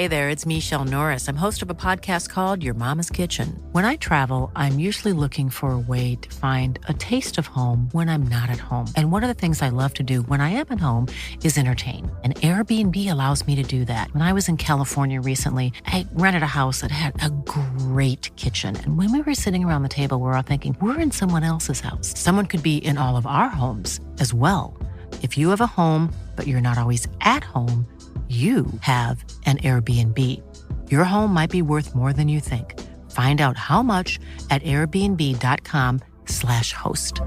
Hey there, it's Michelle Norris. I'm host of a podcast called Your Mama's Kitchen. When I travel, I'm usually looking for a way to find a taste of home when I'm not at home. And one of the things I love to do when I am at home is entertain. And Airbnb allows me to do that. When I was in California recently, I rented a house that had a great kitchen. And when we were sitting around the table, we were all thinking, we're in someone else's house. Someone could be in all of our homes as well. If you have a home, but you're not always at home, you have an Airbnb. Your home might be worth more than you think. Find out how much at airbnb.com/host.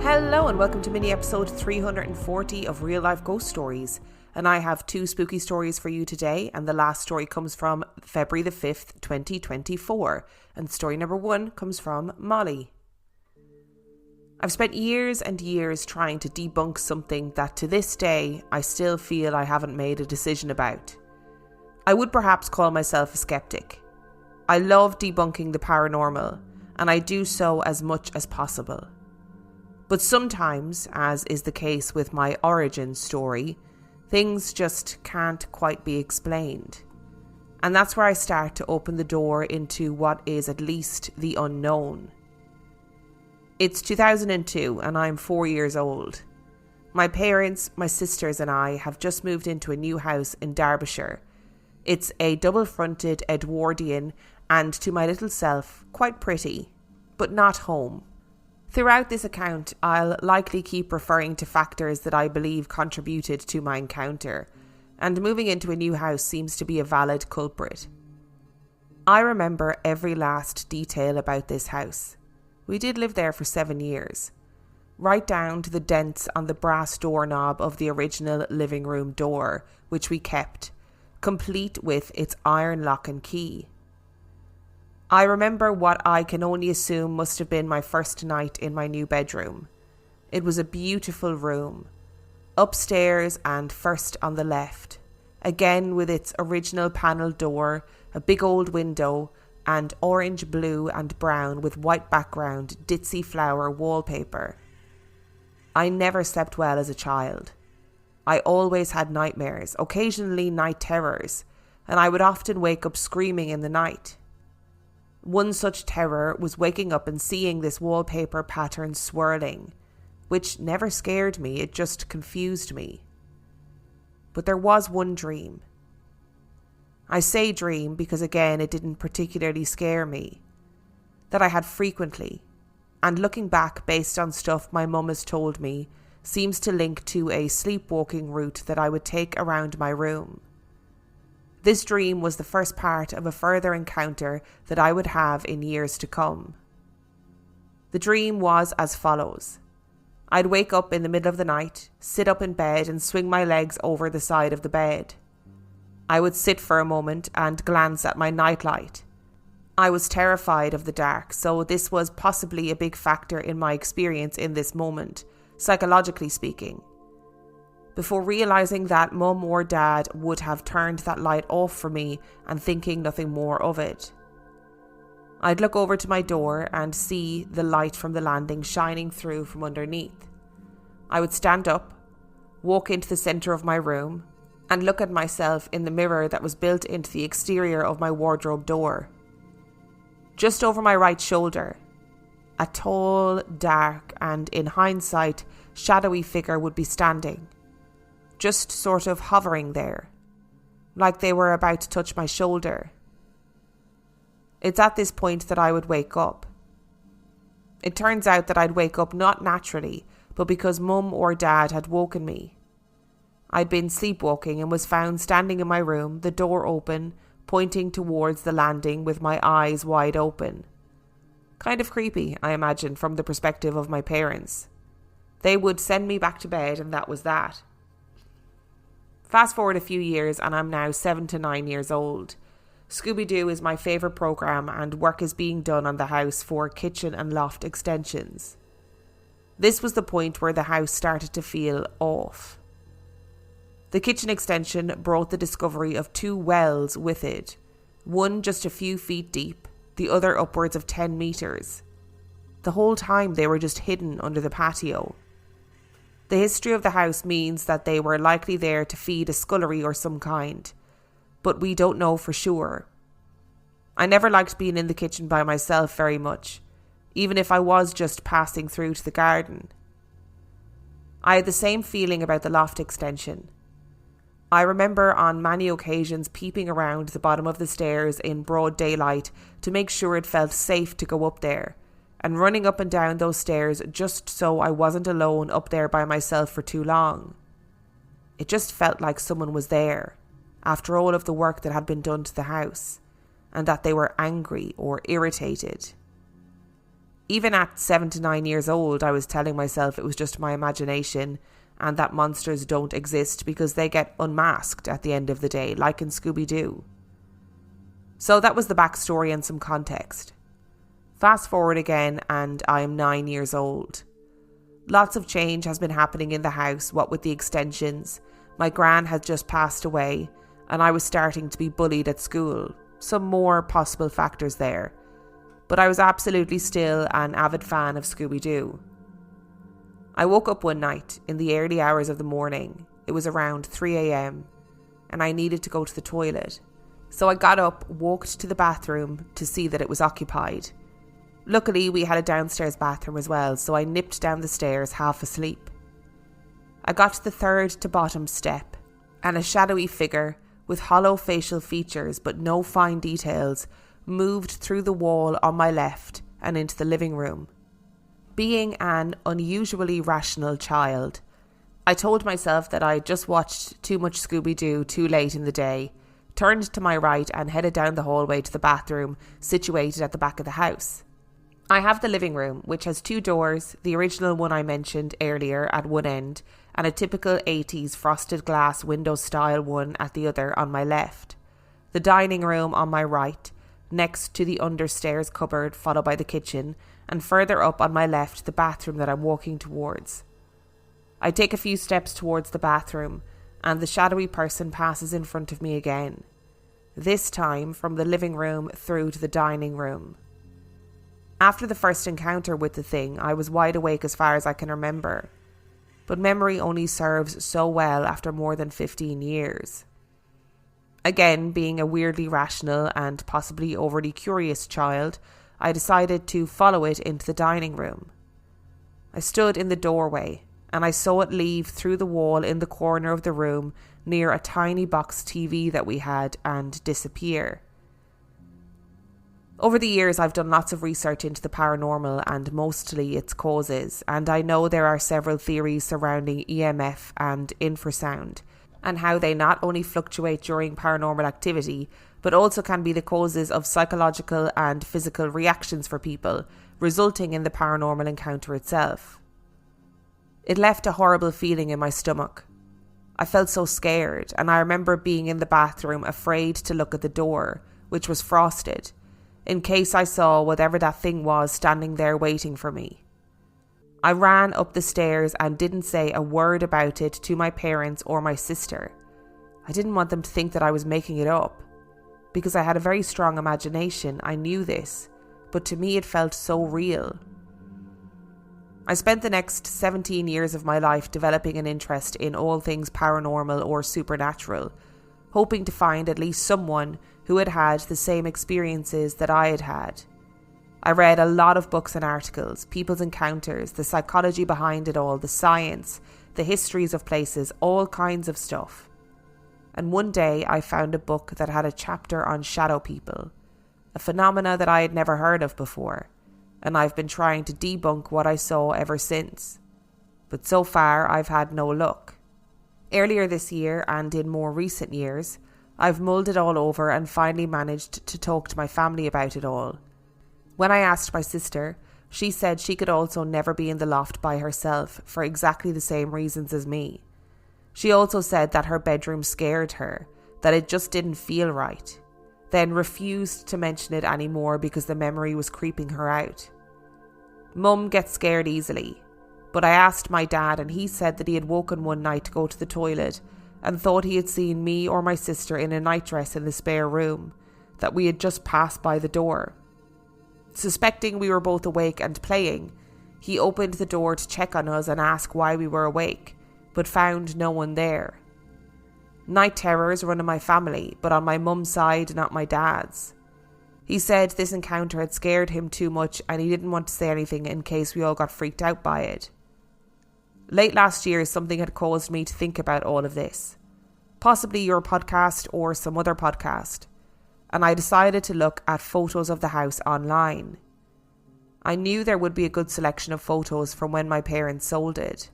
Hello and welcome to mini episode 340 of Real Life Ghost Stories. And I have two spooky stories for you today, and the last story comes from February the 5th, 2024. And story number one comes from Molly. I've spent years and years trying to debunk something that to this day I still feel I haven't made a decision about. I would perhaps call myself a skeptic. I love debunking the paranormal, and I do so as much as possible. But sometimes, as is the case with my origin story, things just can't quite be explained. And that's where I start to open the door into what is at least the unknown. It's 2002 and I'm 4 years old. My parents, my sisters and I have just moved into a new house in Derbyshire. It's a double-fronted Edwardian and, to my little self, quite pretty, but not home. Throughout this account, I'll likely keep referring to factors that I believe contributed to my encounter, and moving into a new house seems to be a valid culprit. I remember every last detail about this house. We did live there for 7 years, right down to the dents on the brass doorknob of the original living room door, which we kept, complete with its iron lock and key. I remember what I can only assume must have been my first night in my new bedroom. It was a beautiful room, upstairs and first on the left, again with its original panelled door, a big old window, and orange, blue and brown with white background ditzy flower wallpaper. I never slept well as a child. I always had nightmares, occasionally night terrors, and I would often wake up screaming in the night. One such terror was waking up and seeing this wallpaper pattern swirling, which never scared me, it just confused me. But there was one dream. I say dream because again it didn't particularly scare me, that I had frequently, and looking back based on stuff my mum has told me, seems to link to a sleepwalking route that I would take around my room. This dream was the first part of a further encounter that I would have in years to come. The dream was as follows. I'd wake up in the middle of the night, sit up in bed and swing my legs over the side of the bed. I would sit for a moment and glance at my nightlight. I was terrified of the dark, so this was possibly a big factor in my experience in this moment, psychologically speaking. Before realising that mum or dad would have turned that light off for me and thinking nothing more of it. I'd look over to my door and see the light from the landing shining through from underneath. I would stand up, walk into the centre of my room, and look at myself in the mirror that was built into the exterior of my wardrobe door. Just over my right shoulder, a tall, dark, and in hindsight, shadowy figure would be standing. Just sort of hovering there, like they were about to touch my shoulder. It's at this point that I would wake up. It turns out that I'd wake up not naturally, but because mum or dad had woken me. I'd been sleepwalking and was found standing in my room, the door open, pointing towards the landing with my eyes wide open. Kind of creepy, I imagine, from the perspective of my parents. They would send me back to bed and that was that. Fast forward a few years and I'm now 7 to 9 years old. Scooby-Doo is my favourite programme and work is being done on the house for kitchen and loft extensions. This was the point where the house started to feel off. The kitchen extension brought the discovery of 2 wells with it, one just a few feet deep, the other upwards of 10 metres. The whole time they were just hidden under the patio. The history of the house means that they were likely there to feed a scullery or some kind, but we don't know for sure. I never liked being in the kitchen by myself very much, even if I was just passing through to the garden. I had the same feeling about the loft extension. I remember on many occasions peeping around the bottom of the stairs in broad daylight to make sure it felt safe to go up there, and running up and down those stairs just so I wasn't alone up there by myself for too long. It just felt like someone was there, after all of the work that had been done to the house, and that they were angry or irritated. Even at 7 to 9 years old, I was telling myself it was just my imagination and that monsters don't exist because they get unmasked at the end of the day, like in Scooby-Doo. So that was the backstory and some context. Fast forward again and I am 9 years old. Lots of change has been happening in the house, what with the extensions. My gran had just passed away and I was starting to be bullied at school. Some more possible factors there. But I was absolutely still an avid fan of Scooby-Doo. I woke up one night in the early hours of the morning. It was around 3 a.m. and I needed to go to the toilet. So I got up, walked to the bathroom to see that it was occupied. Luckily, we had a downstairs bathroom as well, so I nipped down the stairs half asleep. I got to the 3rd to bottom step, and a shadowy figure with hollow facial features but no fine details moved through the wall on my left and into the living room. Being an unusually rational child, I told myself that I just watched too much Scooby-Doo too late in the day, turned to my right and headed down the hallway to the bathroom situated at the back of the house. I have the living room, which has 2 doors, the original one I mentioned earlier at one end, and a typical 80s frosted glass window style one at the other on my left. The dining room on my right, next to the understairs cupboard, followed by the kitchen, and further up on my left, the bathroom that I'm walking towards. I take a few steps towards the bathroom, and the shadowy person passes in front of me again. This time from the living room through to the dining room. After the first encounter with the thing, I was wide awake as far as I can remember. But memory only serves so well after more than 15 years. Again, being a weirdly rational and possibly overly curious child, I decided to follow it into the dining room. I stood in the doorway and I saw it leave through the wall in the corner of the room near a tiny box TV that we had and disappear. Over the years, I've done lots of research into the paranormal and mostly its causes, and I know there are several theories surrounding EMF and infrasound, and how they not only fluctuate during paranormal activity, but also can be the causes of psychological and physical reactions for people, resulting in the paranormal encounter itself. It left a horrible feeling in my stomach. I felt so scared, and I remember being in the bathroom afraid to look at the door, which was frosted, in case I saw whatever that thing was standing there waiting for me. I ran up the stairs and didn't say a word about it to my parents or my sister. I didn't want them to think that I was making it up. Because I had a very strong imagination, I knew this, but to me it felt so real. I spent the next 17 years of my life developing an interest in all things paranormal or supernatural, hoping to find at least someone who had had the same experiences that I had had. I read a lot of books and articles, people's encounters, the psychology behind it all, the science, the histories of places, all kinds of stuff. And one day I found a book that had a chapter on shadow people, a phenomena that I had never heard of before, and I've been trying to debunk what I saw ever since. But so far I've had no luck. Earlier this year and in more recent years, I've mulled it all over and finally managed to talk to my family about it all. When I asked my sister, she said she could also never be in the loft by herself for exactly the same reasons as me. She also said that her bedroom scared her, that it just didn't feel right. then refused to mention it anymore because the memory was creeping her out. Mum gets scared easily, but I asked my dad and he said that he had woken one night to go to the toilet and thought he had seen me or my sister in a nightdress in the spare room, that we had just passed by the door. Suspecting we were both awake and playing, he opened the door to check on us and ask why we were awake, but found no one there. Night terrors run in my family, but on my mum's side, not my dad's. He said this encounter had scared him too much and he didn't want to say anything in case we all got freaked out by it. Late last year, something had caused me to think about all of this. Possibly your podcast or some other podcast. And I decided to look at photos of the house online. I knew there would be a good selection of photos from when my parents sold it.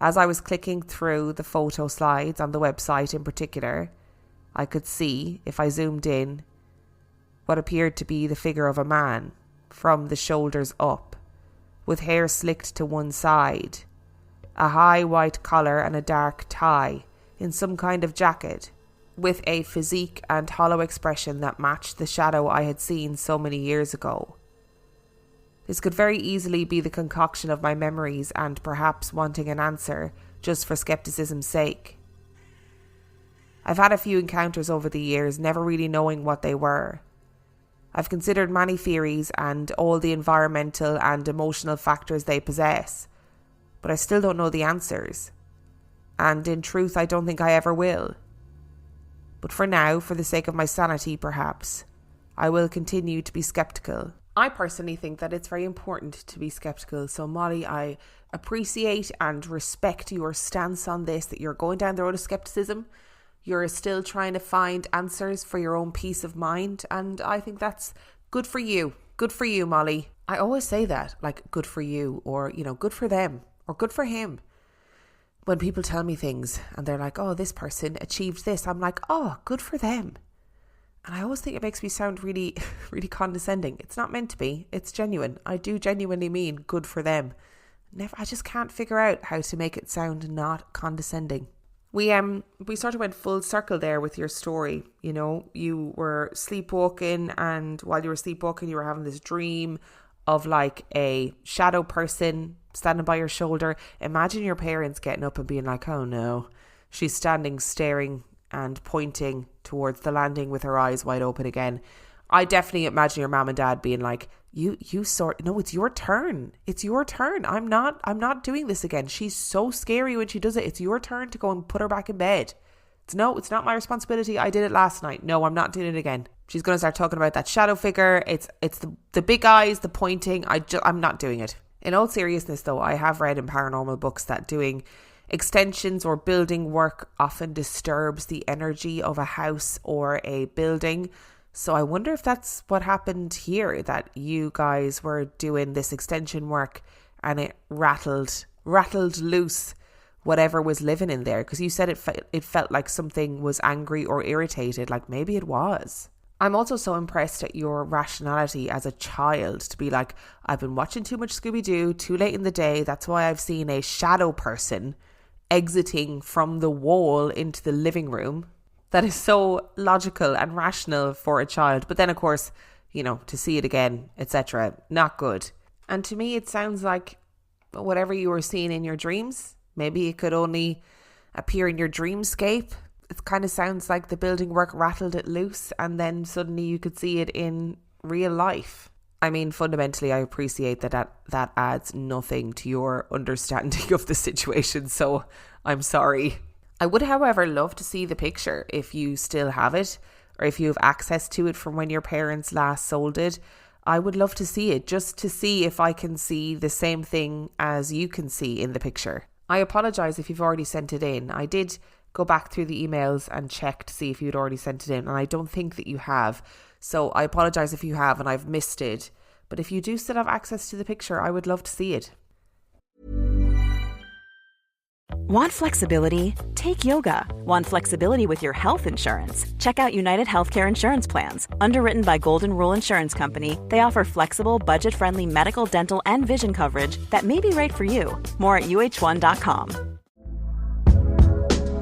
As I was clicking through the photo slides on the website in particular, I could see, if I zoomed in, what appeared to be the figure of a man, from the shoulders up, with hair slicked to one side, a high white collar and a dark tie, in some kind of jacket, with a physique and hollow expression that matched the shadow I had seen so many years ago. This could very easily be the concoction of my memories and perhaps wanting an answer just for skepticism's sake. I've had a few encounters over the years, never really knowing what they were. I've considered many theories and all the environmental and emotional factors they possess, but I still don't know the answers. And in truth, I don't think I ever will. But for now, for the sake of my sanity perhaps, I will continue to be skeptical. I personally think that it's very important to be skeptical. So Molly, I appreciate and respect your stance on this, that you're going down the road of skepticism. You're still trying to find answers for your own peace of mind. And I think that's good for you. Good for you, Molly. I always say that, like good for you, or, you know, good for them or good for him. When people tell me things and they're like, oh, this person achieved this, I'm like, oh, good for them. And I always think it makes me sound really, really condescending. It's not meant to be. It's genuine. I do genuinely mean good for them. I just can't figure out how to make it sound not condescending. We sort of went full circle there with your story. You know, you were sleepwalking, and while you were sleepwalking, you were having this dream of like a shadow person standing by your shoulder. Imagine your parents getting up and being like, oh no, she's standing staring and pointing towards the landing with her eyes wide open again. I definitely imagine your mum and dad being like, no, it's your turn. It's your turn. I'm not doing this again. She's so scary when she does it. It's your turn to go and put her back in bed. It's not my responsibility. I did it last night. No, I'm not doing it again. She's going to start talking about that shadow figure. It's the big eyes, the pointing. I'm not doing it. In all seriousness though, I have read in paranormal books that doing extensions or building work often disturbs the energy of a house or a building. So I wonder if that's what happened here, that you guys were doing this extension work and it rattled loose whatever was living in there. Because you said it felt like something was angry or irritated, like maybe it was. I'm also so impressed at your rationality as a child to be like, I've been watching too much Scooby-Doo, too late in the day. That's why I've seen a shadow person exiting from the wall into the living room. That is so logical and rational for a child. But then, of course, you know, to see it again, etc., not good. And to me, it sounds like whatever you were seeing in your dreams, maybe it could only appear in your dreamscape. It kind of sounds like the building work rattled it loose and then suddenly you could see it in real life. I mean, fundamentally, I appreciate that adds nothing to your understanding of the situation, so I'm sorry. I would, however, love to see the picture if you still have it, or if you have access to it from when your parents last sold it. I would love to see it, just to see if I can see the same thing as you can see in the picture. I apologise if you've already sent it in. I did go back through the emails and check to see if you'd already sent it in, and I don't think that you have. So I apologise if you have and I've missed it. But if you do still have access to the picture, I would love to see it. Want flexibility? Take yoga. Want flexibility with your health insurance? Check out United Healthcare Insurance Plans. Underwritten by Golden Rule Insurance Company, they offer flexible, budget-friendly medical, dental, and vision coverage that may be right for you. More at UH1.com.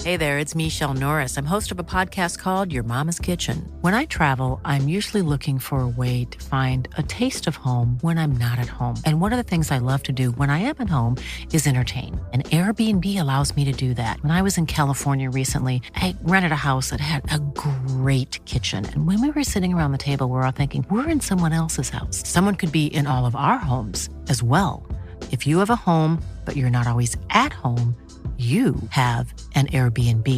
Hey there, it's Michelle Norris. I'm host of a podcast called Your Mama's Kitchen. When I travel, I'm usually looking for a way to find a taste of home when I'm not at home. And one of the things I love to do when I am at home is entertain. And Airbnb allows me to do that. When I was in California recently, I rented a house that had a great kitchen. And when we were sitting around the table, we were all thinking, we're in someone else's house. Someone could be in all of our homes as well. If you have a home, but you're not always at home, you have an Airbnb.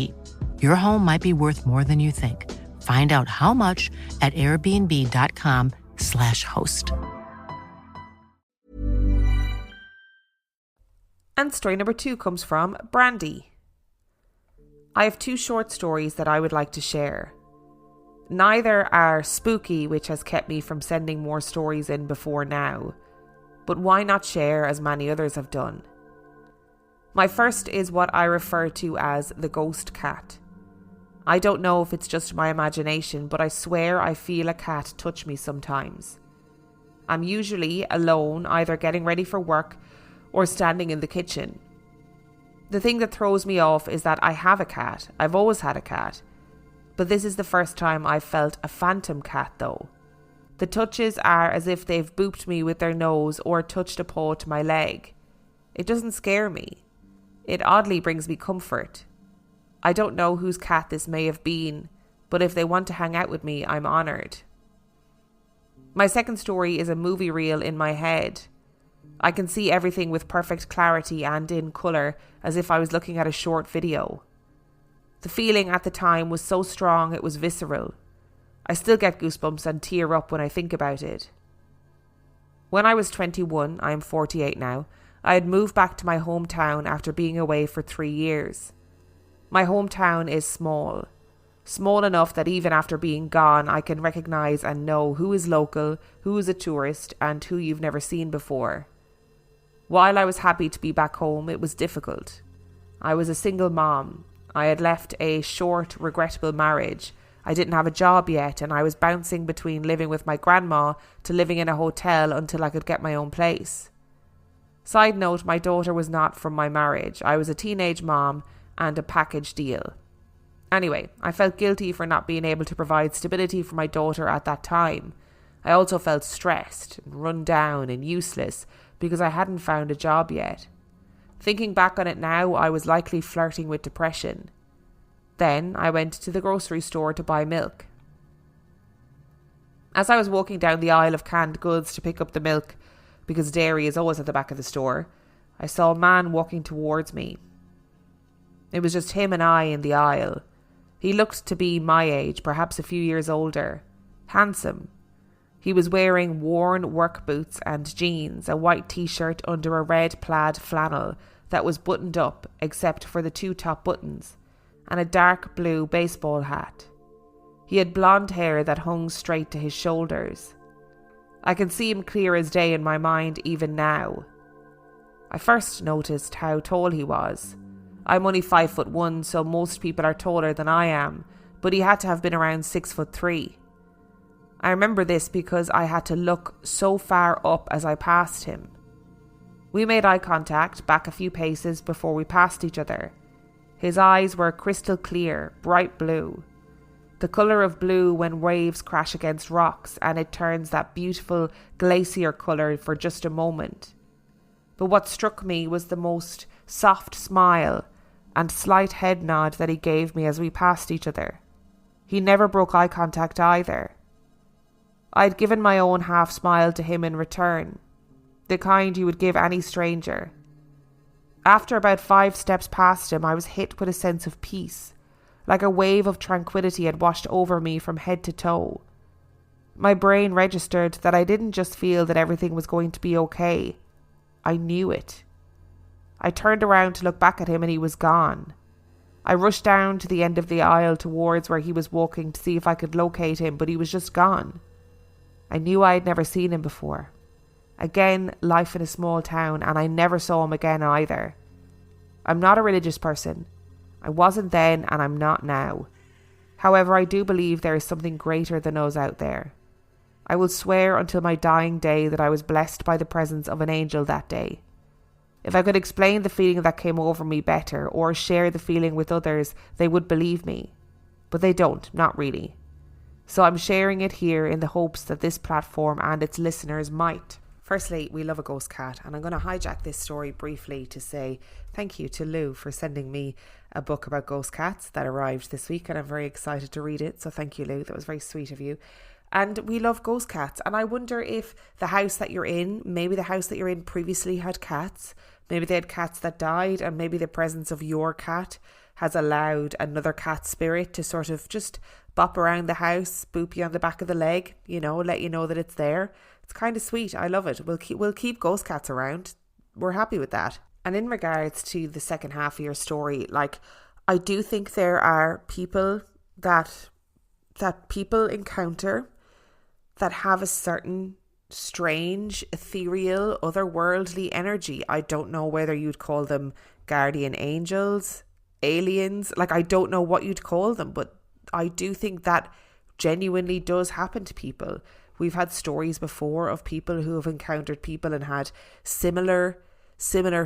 Your home might be worth more than you think. Find out how much at airbnb.com/host. And story number 2 comes from Brandy. I have 2 short stories that I would like to share. Neither are spooky, which has kept me from sending more stories in before now. But why not share as many others have done? My first is what I refer to as the ghost cat. I don't know if it's just my imagination, but I swear I feel a cat touch me sometimes. I'm usually alone, either getting ready for work or standing in the kitchen. The thing that throws me off is that I have a cat. I've always had a cat. But this is the first time I've felt a phantom cat though. The touches are as if they've booped me with their nose or touched a paw to my leg. It doesn't scare me. It oddly brings me comfort. I don't know whose cat this may have been, but if they want to hang out with me, I'm honoured. My second story is a movie reel in my head. I can see everything with perfect clarity and in colour, as if I was looking at a short video. The feeling at the time was so strong it was visceral. I still get goosebumps and tear up when I think about it. When I was 21, I am 48 now, I had moved back to my hometown after being away for 3 years. My hometown is small. Small enough that even after being gone, I can recognise and know who is local, who is a tourist, and who you've never seen before. While I was happy to be back home, it was difficult. I was a single mom. I had left a short, regrettable marriage. I didn't have a job yet, and I was bouncing between living with my grandma to living in a hotel until I could get my own place. Side note, my daughter was not from my marriage. I was a teenage mom and a package deal. Anyway, I felt guilty for not being able to provide stability for my daughter at that time. I also felt stressed and run down and useless because I hadn't found a job yet. Thinking back on it now, I was likely flirting with depression. Then I went to the grocery store to buy milk. As I was walking down the aisle of canned goods to pick up the milk, because dairy is always at the back of the store, I saw a man walking towards me. It was just him and I in the aisle. He looked to be my age, perhaps a few years older. Handsome. He was wearing worn work boots and jeans, a white t-shirt under a red plaid flannel that was buttoned up except for the 2 top buttons, and a dark blue baseball hat. He had blonde hair that hung straight to his shoulders. I can see him clear as day in my mind even now. I first noticed how tall he was. I'm only 5'1", so most people are taller than I am, but he had to have been around 6'3". I remember this because I had to look so far up as I passed him. We made eye contact back a few paces before we passed each other. His eyes were crystal clear, bright blue. The colour of blue when waves crash against rocks and it turns that beautiful glacier colour for just a moment. But what struck me was the most soft smile and slight head nod that he gave me as we passed each other. He never broke eye contact either. I'd given my own half smile to him in return, the kind you would give any stranger. After about 5 steps past him, I was hit with a sense of peace. Like a wave of tranquility had washed over me from head to toe. My brain registered that I didn't just feel that everything was going to be okay. I knew it. I turned around to look back at him and he was gone. I rushed down to the end of the aisle towards where he was walking to see if I could locate him, but he was just gone. I knew I had never seen him before. Again, life in a small town, and I never saw him again either. I'm not a religious person. I wasn't then and I'm not now. However, I do believe there is something greater than us out there. I will swear until my dying day that I was blessed by the presence of an angel that day. If I could explain the feeling that came over me better or share the feeling with others, they would believe me. But they don't, not really. So I'm sharing it here in the hopes that this platform and its listeners might. Firstly, we love a ghost cat, and I'm going to hijack this story briefly to say thank you to Lou for sending me a book about ghost cats that arrived this week, and I'm very excited to read it. So thank you, Lou. That was very sweet of you. And we love ghost cats, and I wonder if the house that you're in, maybe the house that you're in previously had cats. Maybe they had cats that died, and maybe the presence of your cat has allowed another cat spirit to sort of just bop around the house, boop you on the back of the leg, let you know that it's there. It's kind of sweet. I love it. We'll keep ghost cats around. We're happy with that. And in regards to the second half of your story, I do think there are people that people encounter that have a certain strange, ethereal, otherworldly energy. I don't know whether you'd call them guardian angels, aliens. I don't know what you'd call them, but I do think that genuinely does happen to people. We've had stories before of people who have encountered people and had similar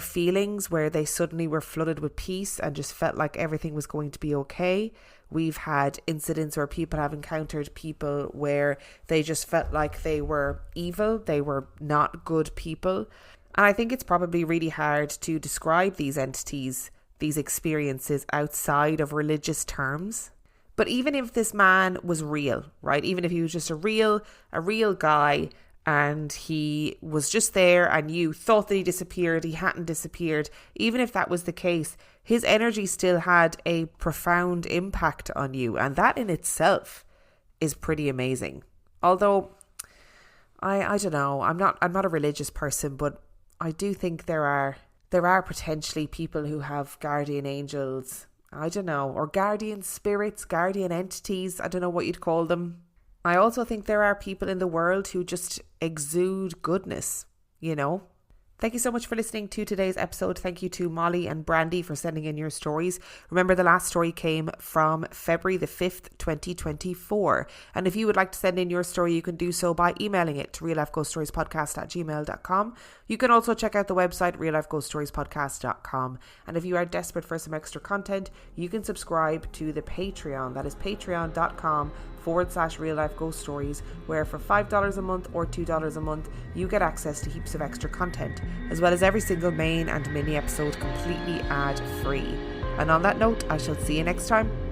feelings where they suddenly were flooded with peace and just felt like everything was going to be okay. We've had incidents where people have encountered people where they just felt like they were evil, they were not good people. And I think it's probably really hard to describe these entities, these experiences outside of religious terms. But even if this man was real, right? Even if he was just a real guy and he was just there and you thought that he disappeared, he hadn't disappeared. Even if that was the case, his energy still had a profound impact on you. And that in itself is pretty amazing. Although, I don't know, I'm not a religious person, but I do think there are potentially people who have guardian angels, I don't know, or guardian spirits, guardian entities, I don't know what you'd call them. I also think there are people in the world who just exude goodness, Thank you so much for listening to today's episode. Thank you to Molly and Brandy for sending in your stories. Remember, the last story came from February the 5th, 2024. And if you would like to send in your story, you can do so by emailing it to reallifeghoststoriespodcast@gmail.com. You can also check out the website reallifeghoststoriespodcast.com. And if you are desperate for some extra content, you can subscribe to the Patreon. That is patreon.com/Real Life Ghost Stories, where for $5 a month or $2 a month, you get access to heaps of extra content, as well as every single main and mini episode completely ad-free. And on that note, I shall see you next time.